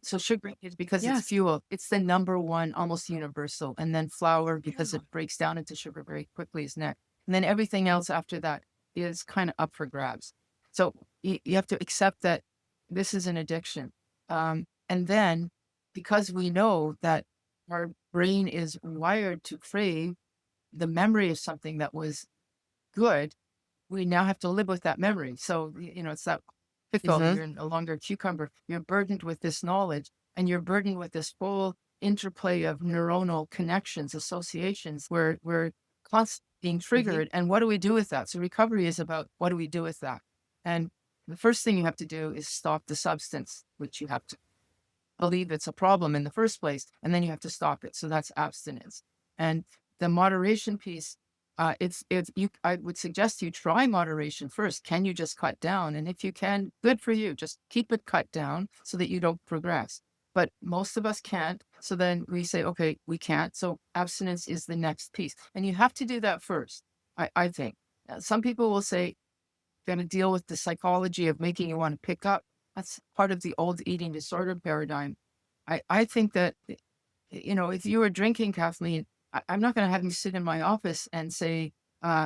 So sugar is because it's
Yes.
fuel. It's the number one, almost universal. And then flour because it breaks down into sugar very quickly is next. And then everything else after that is kind of up for grabs. So you have to accept that this is an addiction. And then because we know that our brain is wired to crave the memory of something that was good, we now have to live with that memory. So, it's that pickle,
Mhm.
you're no longer a cucumber. You're burdened with this knowledge and you're burdened with this whole interplay of neuronal connections, associations where we're constantly being
Mhm.
triggered. And what do we do with that? So recovery is about what do we do with that? And the first thing you have to do is stop the substance, which you have to believe it's a problem in the first place, and then you have to stop it. So that's abstinence. And the moderation piece, it's you. I would suggest you try moderation first. Can you just cut down? And if you can, good for you. Just keep it cut down so that you don't progress. But most of us can't. So then we say, okay, we can't. So abstinence is the next piece, and you have to do that first. I think. Some people will say, going to deal with the psychology of making you want to pick up. That's part of the old eating disorder paradigm. I think that, if you were drinking, Kathleen, I'm not going to have you sit in my office and say,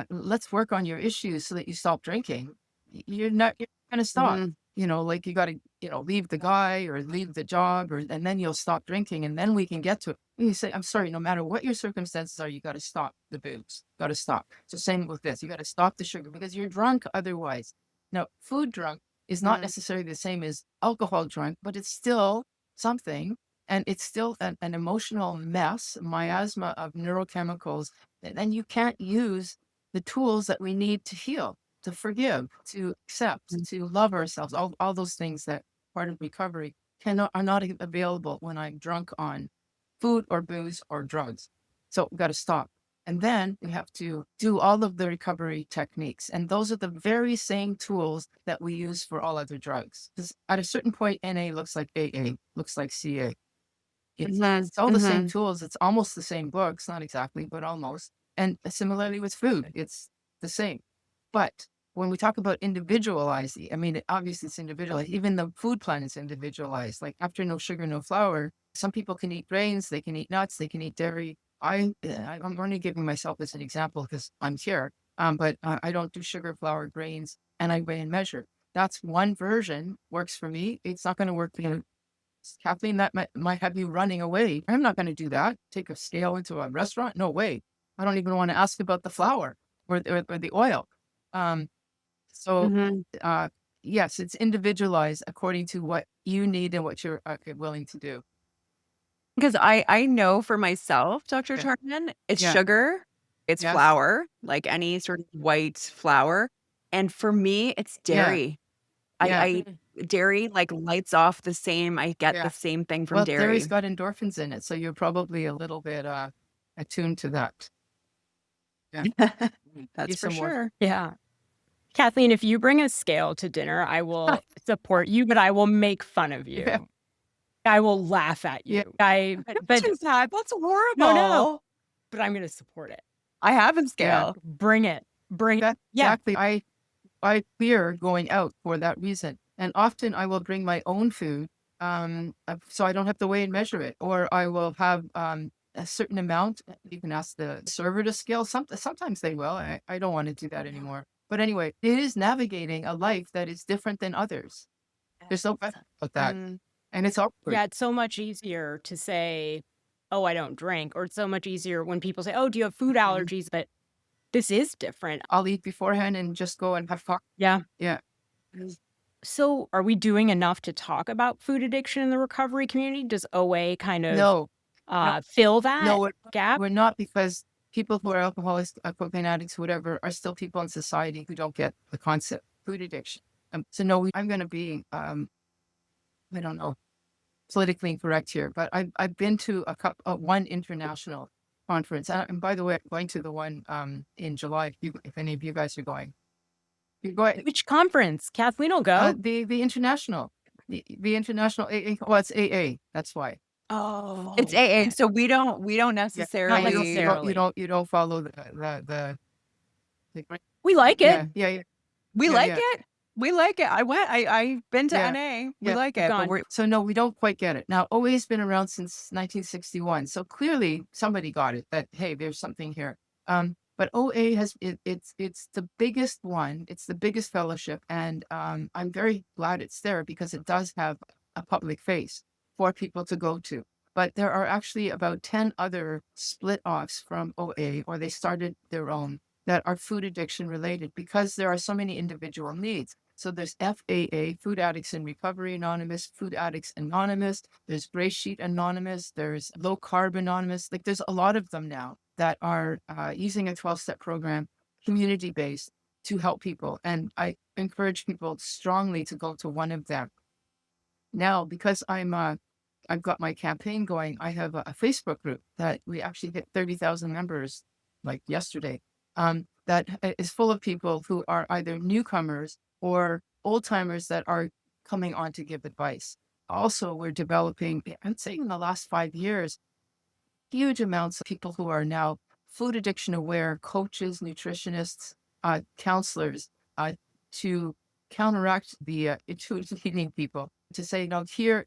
let's work on your issues so that you stop drinking. You're going to stop.
Mhm.
Like you got to, leave the guy or leave the job and then you'll stop drinking and then we can get to it. And you say, I'm sorry, no matter what your circumstances are, you got to stop the booze. Got to stop. So same with this. You got to stop the sugar because you're drunk otherwise. Now, food drunk is not
Mhm.
necessarily the same as alcohol drunk, but it's still something. And it's still an emotional mess, miasma of neurochemicals. And then you can't use the tools that we need to heal, to forgive, to accept, to love ourselves. All those things that part of recovery are not available when I'm drunk on food or booze or drugs. So we've got to stop. And then we have to do all of the recovery techniques. And those are the very same tools that we use for all other drugs. Because at a certain point, NA looks like AA, looks like CA. It's all the same tools. It's almost the same books, not exactly, but almost. And similarly with food, it's the same. But when we talk about individualized, I mean, obviously it's individualized. Even the food plan is individualized. Like after no sugar, no flour, some people can eat grains, they can eat nuts, they can eat dairy. I'm only giving myself as an example because I'm here. But I don't do sugar, flour, grains, and I weigh and measure. That's one version, works for me. It's not going to work for Kathleen. That might have you running away. I'm not going to do that. Take a scale into a restaurant? No way. I don't even want to ask about the flour or the oil. So yes, it's individualized according to what you need and what you're willing to do.
Because I know for myself, Dr. Tarman, it's sugar, it's flour, like any sort of white flour. And for me, it's dairy. I dairy like lights off the same. I get the same thing from dairy.
Dairy's got endorphins in it, so you're probably a little bit attuned to that. Yeah.
That's for sure.
Yeah. Kathleen, if you bring a scale to dinner, I will support you, but I will make fun of you.
Yeah.
I will laugh at you.
But that's horrible.
No. But I'm going to support it.
I have a scale.
Bring it.
Exactly. I fear going out for that reason. And often I will bring my own food so I don't have to weigh and measure it. Or I will have a certain amount. You can ask the server to scale. Sometimes they will. I don't want to do that anymore. But anyway, it is navigating a life that is different than others. There's no question about that. And it's awkward.
Yeah, it's so much easier to say, oh, I don't drink. Or it's so much easier when people say, oh, do you have food allergies? But this is different.
I'll eat beforehand and just go and have fun.
Yeah.
Yeah.
So are we doing enough to talk about food addiction in the recovery community? Does OA kind of fill that gap?
We're not, because people who are alcoholics, cocaine addicts, whatever, are still people in society who don't get the concept of food addiction. So no, I'm going to be, I don't know, politically incorrect here, but I've been to one international conference. And by the way, I'm going to the one in July, if any of you guys are going. You're going.
Which conference? Kathleen will go.
The international. The international AA. Well, it's AA. That's why.
Oh, it's AA. So we don't necessarily.
Not necessarily.
You don't follow the
we like it.
Yeah.
We like it. We like it. I've been to NA. We like it. But
so no, we don't quite get it. Now, OA's been around since 1961. So clearly somebody got it that, hey, there's something here. But OA it's the biggest one. It's the biggest fellowship. And I'm very glad it's there because it does have a public face for people to go to. But there are actually about 10 other split offs from OA, or they started their own, that are food addiction related because there are so many individual needs. So there's FAA, Food Addicts in Recovery Anonymous, Food Addicts Anonymous, there's Gray Sheet Anonymous, there's Low Carb Anonymous. Like there's a lot of them now that are using a 12-step program, community-based, to help people. And I encourage people strongly to go to one of them. Now, because I've got my campaign going, I have a Facebook group that we actually hit 30,000 members like yesterday. That is full of people who are either newcomers or old timers that are coming on to give advice. Also, we're developing, I'd say in the last 5 years, huge amounts of people who are now food addiction aware, coaches, nutritionists, counselors, to counteract the intuitive eating people, to say, no, here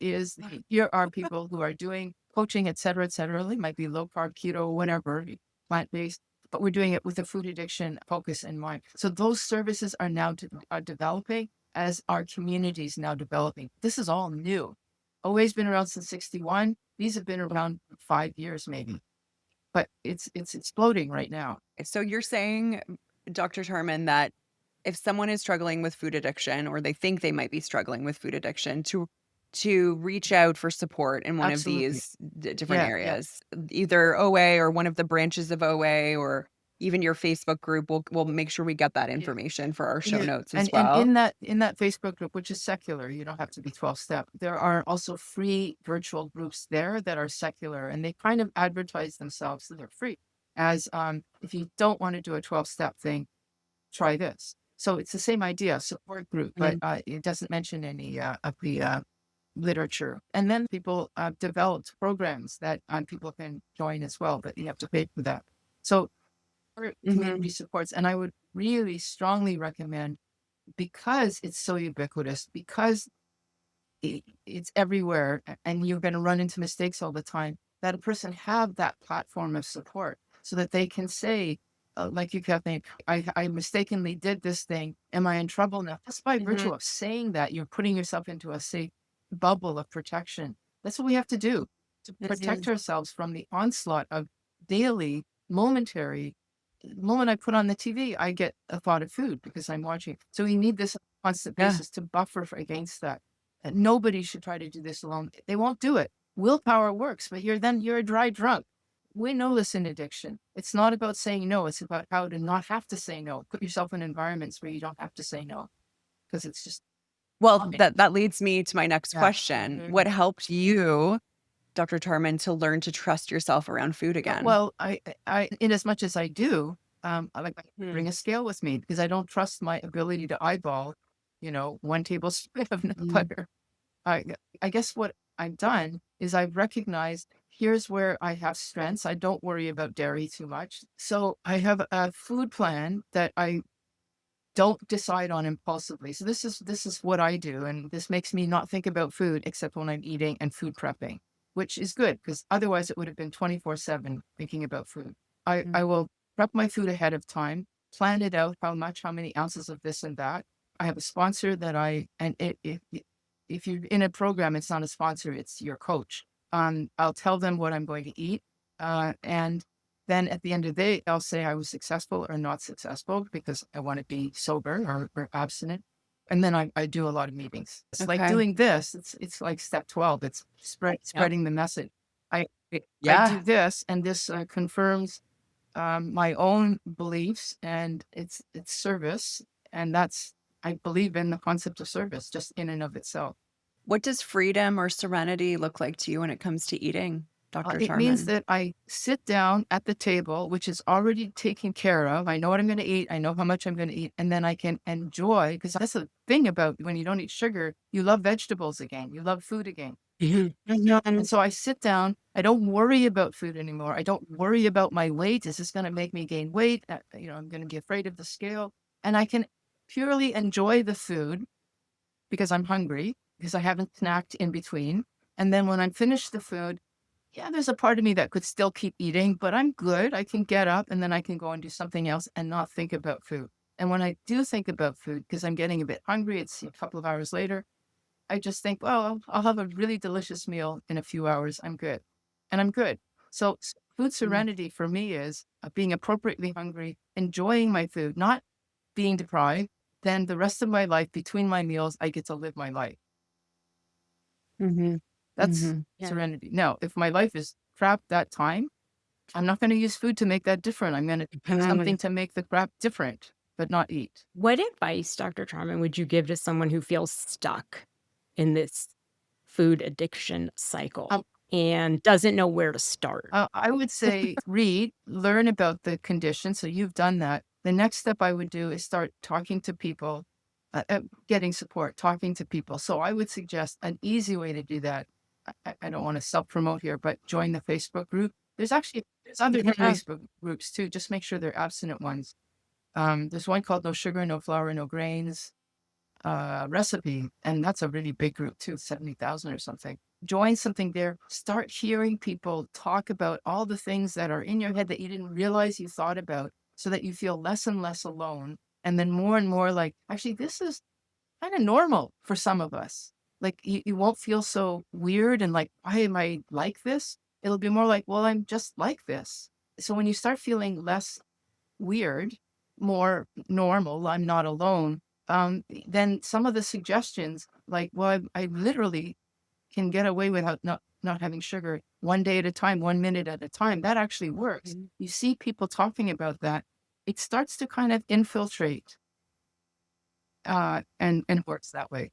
are people who are doing coaching, et cetera, et cetera. They might be low carb, keto, whatever, plant-based, but we're doing it with a food addiction focus in mind. So those services are now developing as our community is now developing. This is all new. OA's been around since 61. These have been around 5 years maybe, but it's exploding right now.
So you're saying, Dr. Tarman, that if someone is struggling with food addiction, or they think they might be struggling with food addiction, to reach out for support in one
Absolutely.
of these different areas, either OA or one of the branches of OA, or even your Facebook group. We'll make sure we get that information for our show notes as well.
And in that Facebook group, which is secular, you don't have to be 12-step. There are also free virtual groups there that are secular, and they kind of advertise themselves that they're free. as if you don't want to do a 12-step thing, try this. So it's the same idea, support group, but it doesn't mention any of the literature. And then people developed programs that people can join as well, but you have to pay for that. So community supports, and I would really strongly recommend, because it's so ubiquitous, because it's everywhere, and you're going to run into mistakes all the time, that a person have that platform of support so that they can say, like you, Kathleen, I mistakenly did this thing. Am I in trouble now? Just by virtue of saying that, you're putting yourself into a safe bubble of protection. That's what we have to do to protect ourselves from the onslaught of daily, momentary. The moment I put on the TV, I get a thought of food because I'm watching. So we need this on a constant basis to buffer against that. And nobody should try to do this alone. They won't do it. Willpower works, but you're a dry drunk. We know this in addiction. It's not about saying no. It's about how to not have to say no. Put yourself in environments where you don't have to say no, because it's just.
Well, that leads me to my next question. What helped you, Dr. Tarman, to learn to trust yourself around food again?
Well, I in as much as I do, I like to bring a scale with me, because I don't trust my ability to eyeball, 1 tablespoon of nut butter. I guess what I've done is I've recognized, here's where I have strengths. I don't worry about dairy too much. So I have a food plan that I don't decide on impulsively. So this is what I do. And this makes me not think about food except when I'm eating and food prepping, which is good, because otherwise it would have been 24/7 thinking about food. I will prep my food ahead of time, plan it out, how many ounces of this and that. I have a sponsor that if you're in a program, it's not a sponsor, it's your coach. I'll tell them what I'm going to eat. And then at the end of the day, I'll say I was successful or not successful, because I want to be sober or abstinent. And then I do a lot of meetings. It's like doing this. It's like step 12. It's spreading the message. I do this, and this confirms my own beliefs, and it's service. And I believe in the concept of service just in and of itself.
What does freedom or serenity look like to you when it comes to eating, Dr.
It
Tarman?
means that I sit down at the table, which is already taken care of. I know what I'm going to eat. I know how much I'm going to eat. And then I can enjoy, because that's the thing about when you don't eat sugar, you love vegetables again. You love food again. And so I sit down. I don't worry about food anymore. I don't worry about my weight. Is this going to make me gain weight? I'm going to be afraid of the scale. And I can purely enjoy the food because I'm hungry, because I haven't snacked in between. And then when I'm finished the food, there's a part of me that could still keep eating, but I'm good. I can get up and then I can go and do something else and not think about food. And when I do think about food, because I'm getting a bit hungry, it's a couple of hours later, I just think, well, I'll have a really delicious meal in a few hours. I'm good. And I'm good. So food serenity for me is being appropriately hungry, enjoying my food, not being deprived. Then the rest of my life, between my meals, I get to live my life. That's serenity. Now, if my life is crap that time, I'm not going to use food to make that different. I'm going to do something to make the crap different, but not eat.
What advice, Dr. Tarman, would you give to someone who feels stuck in this food addiction cycle and doesn't know where to start?
I would say learn about the condition. So you've done that. The next step I would do is start talking to people, getting support, talking to people. So I would suggest an easy way to do that. I don't want to self-promote here, but join the Facebook group. There's other Facebook groups too. Just make sure they're abstinent ones. There's one called No Sugar, No Flour, No Grains recipe. And that's a really big group too, 70,000 or something. Join something there. Start hearing people talk about all the things that are in your head that you didn't realize you thought about, so that you feel less and less alone. And then more and more like, actually, this is kind of normal for some of us. Like you won't feel so weird and like, why am I like this? It'll be more like, well, I'm just like this. So when you start feeling less weird, more normal, I'm not alone, then some of the suggestions like, well, I literally can get away without not having sugar 1 day at a time, 1 minute at a time. That actually works. You see people talking about that. It starts to kind of infiltrate and works that way.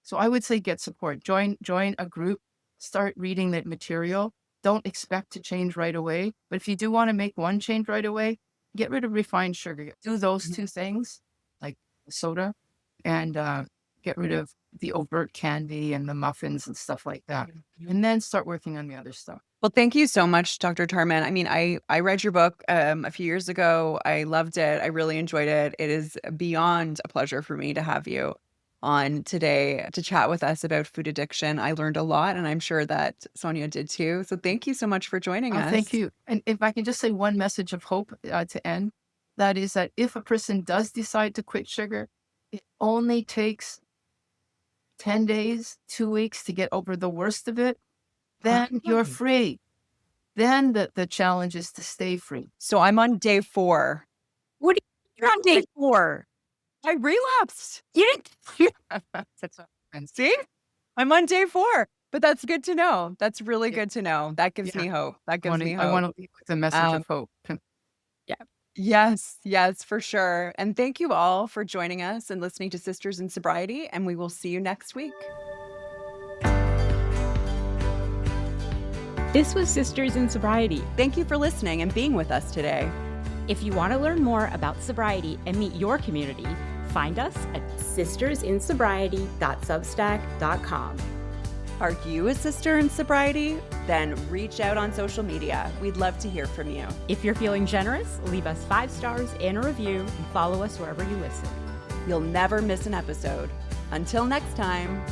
So I would say get support, join a group, start reading that material. don't expect to change right away. But if you do want to make one change right away, get rid of refined sugar. Do those two things, like soda, and get rid of the overt candy and the muffins and stuff like that. And then start working on the other stuff.
Well, thank you so much, Dr. Tarman. I mean, I read your book a few years ago. I loved it. I really enjoyed it. It is beyond a pleasure for me to have you on today to chat with us about food addiction. I learned a lot, and I'm sure that Sonia did too. So thank you so much for joining us.
Thank you. And if I can just say one message of hope to end, that is that if a person does decide to quit sugar, it only takes 10 days, 2 weeks to get over the worst of it. Then you're free. Then the challenge is to stay free.
So I'm on day 4.
You're on day 4.
I relapsed.
You didn't.
That's what happens.
See? I'm on day 4. But that's good to know. That's really good to know. That gives me hope. That gives me hope.
I want to leave with a message of hope.
Yes, for sure. And thank you all for joining us and listening to Sisters in Sobriety, and we will see you next week.
This was Sisters in Sobriety.
Thank you for listening and being with us today.
If you want to learn more about sobriety and meet your community, find us at sistersinsobriety.substack.com.
Are you a sister in sobriety? Then reach out on social media. We'd love to hear from you.
If you're feeling generous, leave us 5 stars and a review and follow us wherever you listen.
You'll never miss an episode. Until next time.